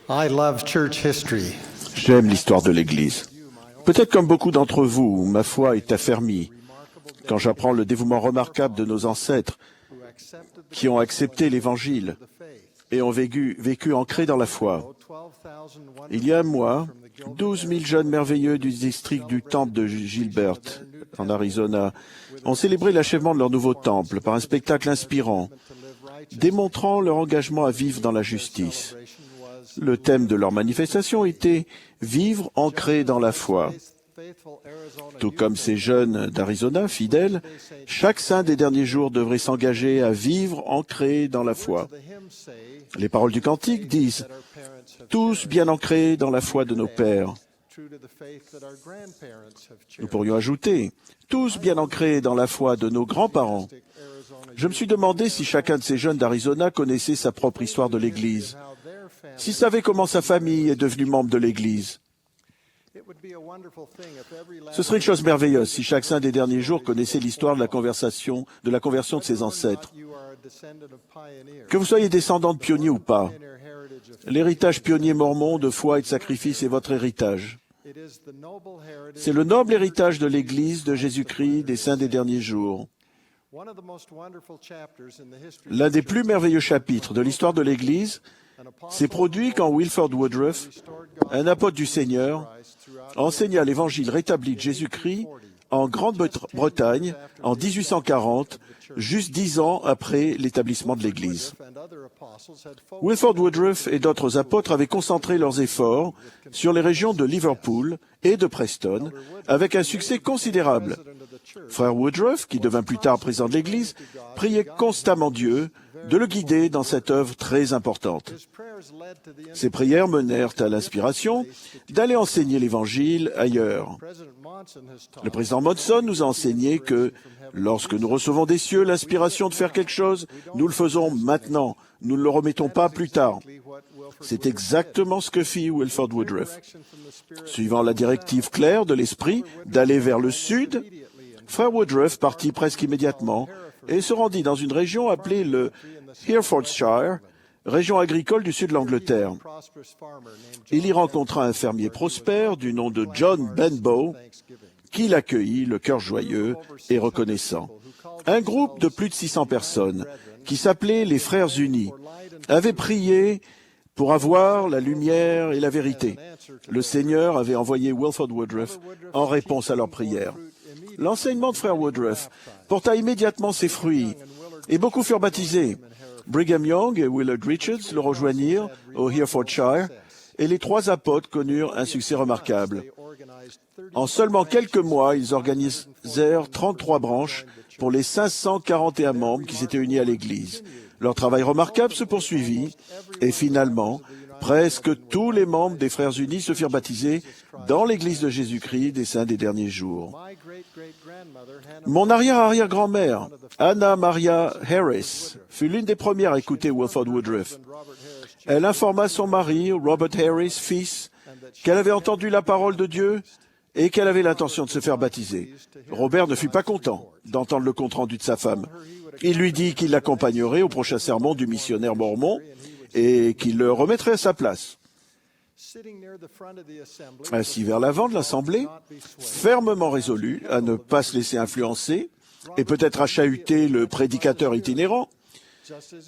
I love church history. J'aime l'histoire de l'Église. Peut-être comme beaucoup d'entre vous, ma foi est affermie quand j'apprends le dévouement remarquable de nos ancêtres qui ont accepté l'Évangile et ont vécu ancrés dans la foi. Il y a un mois, 12 000 jeunes merveilleux du district du temple de Gilbert, en Arizona, ont célébré l'achèvement de leur nouveau temple par un spectacle inspirant, démontrant leur engagement à vivre dans la justice. Le thème de leur manifestation était « Vivre ancré dans la foi ». Tout comme ces jeunes d'Arizona, fidèles, chaque saint des derniers jours devrait s'engager à vivre ancré dans la foi. Les paroles du cantique disent « Tous bien ancrés dans la foi de nos pères ». Nous pourrions ajouter « Tous bien ancrés dans la foi de nos grands-parents ». Je me suis demandé si chacun de ces jeunes d'Arizona connaissait sa propre histoire de l'Église, s'il savait comment sa famille est devenue membre de l'Église. Ce serait une chose merveilleuse si chaque saint des derniers jours connaissait l'histoire de la conversion de ses ancêtres. Que vous soyez descendant de pionniers ou pas, l'héritage pionnier mormon de foi et de sacrifice est votre héritage. C'est le noble héritage de l'Église de Jésus-Christ des saints des derniers jours. L'un des plus merveilleux chapitres de l'histoire de l'Église s'est produit quand Wilford Woodruff, un apôtre du Seigneur, enseigna l'évangile rétabli de Jésus-Christ en Grande-Bretagne en 1840, juste 10 ans après l'établissement de l'Église. Wilford Woodruff et d'autres apôtres avaient concentré leurs efforts sur les régions de Liverpool et de Preston, avec un succès considérable. Frère Woodruff, qui devint plus tard président de l'Église, priait constamment Dieu de le guider dans cette œuvre très importante. Ses prières menèrent à l'inspiration d'aller enseigner l'Évangile ailleurs. Le président Monson nous a enseigné que lorsque nous recevons des cieux l'inspiration de faire quelque chose, nous le faisons maintenant, nous ne le remettons pas plus tard. C'est exactement ce que fit Wilford Woodruff. Suivant la directive claire de l'Esprit d'aller vers le sud, Frère Woodruff partit presque immédiatement et se rendit dans une région appelée le Herefordshire, région agricole du sud de l'Angleterre. Il y rencontra un fermier prospère du nom de John Benbow, qui l'accueillit, le cœur joyeux et reconnaissant. Un groupe de plus de 600 personnes, qui s'appelait les Frères Unis, avait prié pour avoir la lumière et la vérité. Le Seigneur avait envoyé Wilford Woodruff en réponse à leur prière. L'enseignement de Frère Woodruff porta immédiatement ses fruits, et beaucoup furent baptisés. Brigham Young et Willard Richards le rejoignirent au Herefordshire, et les trois apôtres connurent un succès remarquable. En seulement quelques mois, ils organisèrent 33 branches pour les 541 membres qui s'étaient unis à l'Église. Leur travail remarquable se poursuivit, et finalement, presque tous les membres des Frères Unis se firent baptiser dans l'Église de Jésus-Christ des saints des derniers jours. Mon arrière-arrière-grand-mère, Anna Maria Harris, fut l'une des premières à écouter Wilford Woodruff. Elle informa son mari, Robert Harris, fils, qu'elle avait entendu la parole de Dieu et qu'elle avait l'intention de se faire baptiser. Robert ne fut pas content d'entendre le compte-rendu de sa femme. Il lui dit qu'il l'accompagnerait au prochain sermon du missionnaire mormon et qu'il le remettrait à sa place. Assis vers l'avant de l'Assemblée, fermement résolu à ne pas se laisser influencer et peut-être à chahuter le prédicateur itinérant,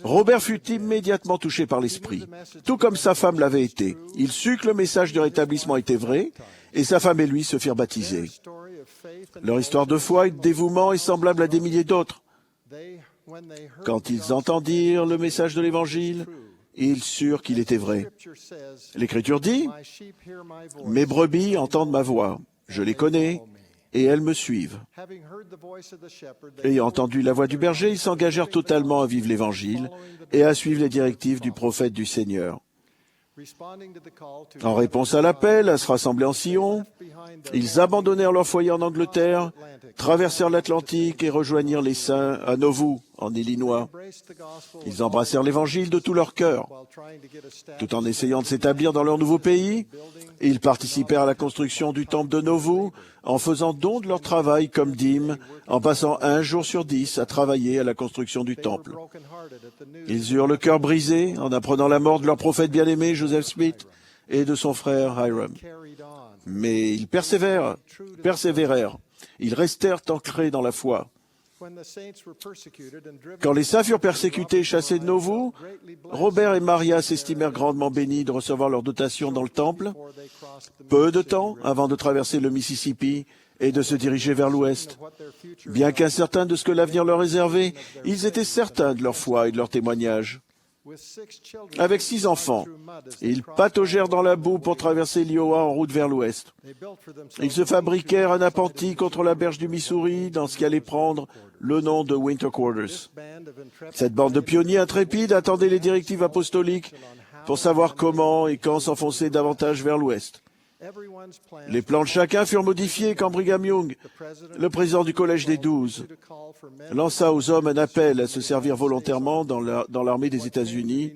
Robert fut immédiatement touché par l'Esprit, tout comme sa femme l'avait été. Il sut que le message du rétablissement était vrai et sa femme et lui se firent baptiser. Leur histoire de foi et de dévouement est semblable à des milliers d'autres. Quand ils entendirent le message de l'Évangile, ils surent qu'il était vrai. L'Écriture dit « Mes brebis entendent ma voix, je les connais, et elles me suivent. » Ayant entendu la voix du berger, ils s'engagèrent totalement à vivre l'Évangile et à suivre les directives du prophète du Seigneur. En réponse à l'appel à se rassembler en Sion, ils abandonnèrent leur foyer en Angleterre, traversèrent l'Atlantique et rejoignirent les saints à Nauvoo, en Illinois. Ils embrassèrent l'Évangile de tout leur cœur. Tout en essayant de s'établir dans leur nouveau pays, ils participèrent à la construction du temple de Nauvoo en faisant don de leur travail comme dîme, en passant 1 jour sur 10 à travailler à la construction du temple. Ils eurent le cœur brisé en apprenant la mort de leur prophète bien-aimé, Joseph Smith, et de son frère Hiram. Mais ils persévérèrent. Ils restèrent ancrés dans la foi. Quand les saints furent persécutés et chassés de Nauvoo, Robert et Maria s'estimèrent grandement bénis de recevoir leur dotation dans le temple, peu de temps avant de traverser le Mississippi et de se diriger vers l'ouest. Bien qu'incertains de ce que l'avenir leur réservait, ils étaient certains de leur foi et de leur témoignage. Avec 6 enfants, ils pataugèrent dans la boue pour traverser l'Iowa en route vers l'ouest. Ils se fabriquèrent un appentis contre la berge du Missouri dans ce qui allait prendre le nom de Winter Quarters. Cette bande de pionniers intrépides attendait les directives apostoliques pour savoir comment et quand s'enfoncer davantage vers l'ouest. Les plans de chacun furent modifiés quand Brigham Young, le président du Collège des 12, lança aux hommes un appel à se servir volontairement dans l'armée des États-Unis,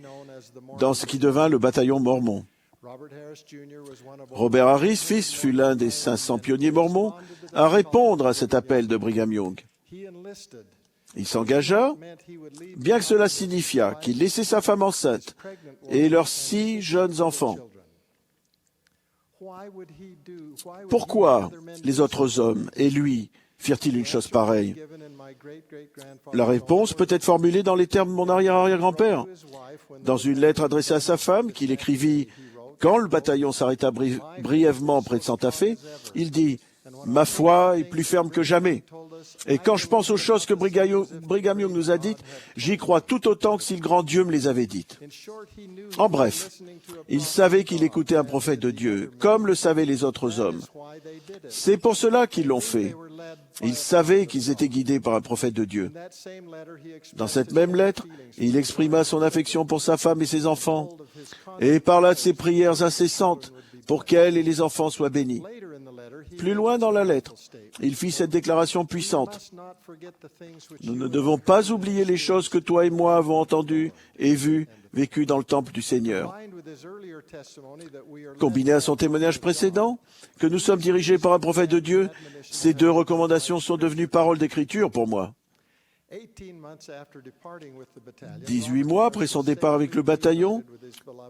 dans ce qui devint le bataillon mormon. Robert Harris, fils, fut l'un des 500 pionniers mormons à répondre à cet appel de Brigham Young. Il s'engagea, bien que cela signifiât qu'il laissait sa femme enceinte et leurs 6 jeunes enfants. Pourquoi les autres hommes et lui firent-ils une chose pareille? La réponse peut être formulée dans les termes de mon arrière-arrière-grand-père. Dans une lettre adressée à sa femme, qu'il écrivit quand le bataillon s'arrêta brièvement près de Santa Fe, il dit « Ma foi est plus ferme que jamais. Et quand je pense aux choses que Brigham Young nous a dites, j'y crois tout autant que si le grand Dieu me les avait dites. » En bref, il savait qu'il écoutait un prophète de Dieu, comme le savaient les autres hommes. C'est pour cela qu'ils l'ont fait. Ils savaient qu'ils étaient guidés par un prophète de Dieu. Dans cette même lettre, il exprima son affection pour sa femme et ses enfants, et parla de ses prières incessantes pour qu'elle et les enfants soient bénis. Plus loin dans la lettre, il fit cette déclaration puissante. Nous ne devons pas oublier les choses que toi et moi avons entendues et vues, vécues dans le temple du Seigneur. Combiné à son témoignage précédent, que nous sommes dirigés par un prophète de Dieu, ces 2 recommandations sont devenues paroles d'écriture pour moi. 18 mois après son départ avec le bataillon,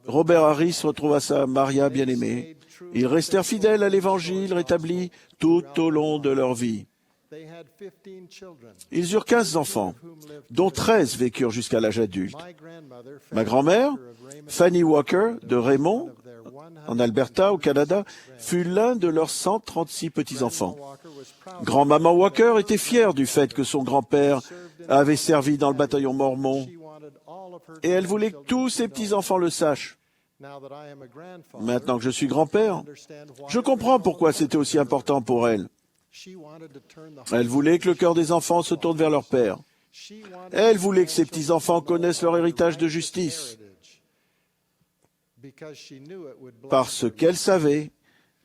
Robert Harris retrouva sa Maria bien-aimée. Ils restèrent fidèles à l'Évangile rétabli tout au long de leur vie. Ils eurent 15 enfants, dont 13 vécurent jusqu'à l'âge adulte. Ma grand-mère, Fanny Walker, de Raymond, en Alberta, au Canada, fut l'un de leurs 136 petits-enfants. Grand-maman Walker était fière du fait que son grand-père avait servi dans le bataillon mormon, et elle voulait que tous ses petits-enfants le sachent. Maintenant que je suis grand-père, je comprends pourquoi c'était aussi important pour elle. Elle voulait que le cœur des enfants se tourne vers leur père. Elle voulait que ses petits-enfants connaissent leur héritage de justice, parce qu'elle savait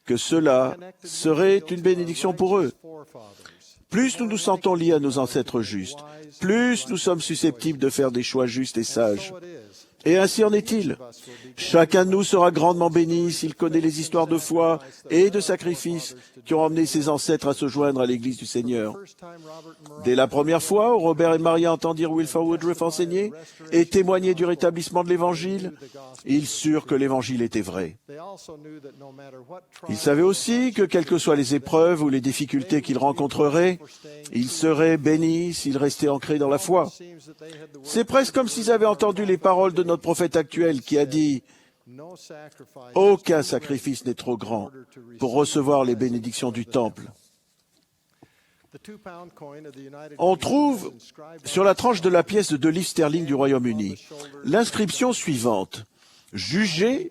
que cela serait une bénédiction pour eux. Plus nous nous sentons liés à nos ancêtres justes, plus nous sommes susceptibles de faire des choix justes et sages. Et ainsi en est-il. Chacun de nous sera grandement béni s'il connaît les histoires de foi et de sacrifice qui ont emmené ses ancêtres à se joindre à l'Église du Seigneur. Dès la première fois où Robert et Maria entendirent Wilford Woodruff enseigner et témoigner du rétablissement de l'Évangile, ils surent que l'Évangile était vrai. Ils savaient aussi que, quelles que soient les épreuves ou les difficultés qu'ils rencontreraient, ils seraient bénis s'ils restaient ancrés dans la foi. C'est presque comme s'ils avaient entendu les paroles de notre prophète actuel qui a dit « Aucun sacrifice n'est trop grand pour recevoir les bénédictions du temple. » On trouve sur la tranche de la pièce de 2 livres sterling du Royaume-Uni l'inscription suivante « Juché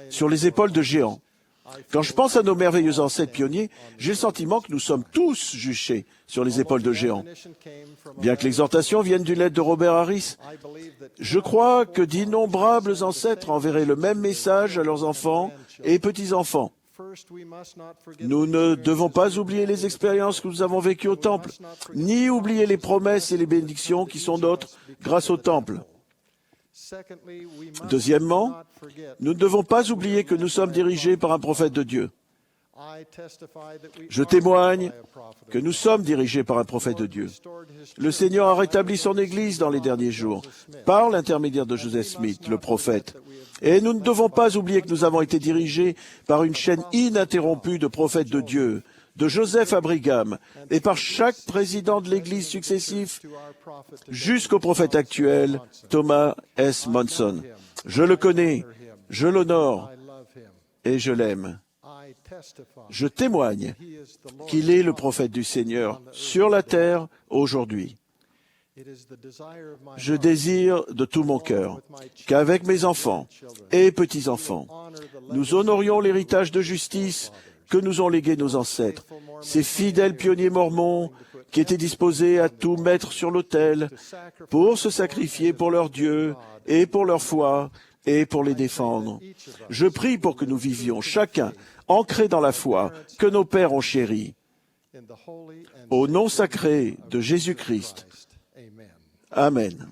sur les épaules de géants ». Quand je pense à nos merveilleux ancêtres pionniers, j'ai le sentiment que nous sommes tous juchés sur les épaules de géants. Bien que l'exhortation vienne d'une lettre de Robert Harris, je crois que d'innombrables ancêtres enverraient le même message à leurs enfants et petits-enfants. Nous ne devons pas oublier les expériences que nous avons vécues au temple, ni oublier les promesses et les bénédictions qui sont nôtres grâce au temple. Deuxièmement, nous ne devons pas oublier que nous sommes dirigés par un prophète de Dieu. Je témoigne que nous sommes dirigés par un prophète de Dieu. Le Seigneur a rétabli son Église dans les derniers jours, par l'intermédiaire de Joseph Smith, le prophète. Et nous ne devons pas oublier que nous avons été dirigés par une chaîne ininterrompue de prophètes de Dieu, de Joseph à Brigham, et par chaque président de l'Église successif, jusqu'au prophète actuel, Thomas S. Monson. Je le connais, je l'honore, et je l'aime. Je témoigne qu'il est le prophète du Seigneur sur la terre aujourd'hui. Je désire de tout mon cœur qu'avec mes enfants et petits-enfants, nous honorions l'héritage de justice que nous ont légué nos ancêtres, ces fidèles pionniers mormons qui étaient disposés à tout mettre sur l'autel pour se sacrifier pour leur Dieu et pour leur foi et pour les défendre. Je prie pour que nous vivions chacun ancrés dans la foi que nos pères ont chérie. Au nom sacré de Jésus-Christ. Amen.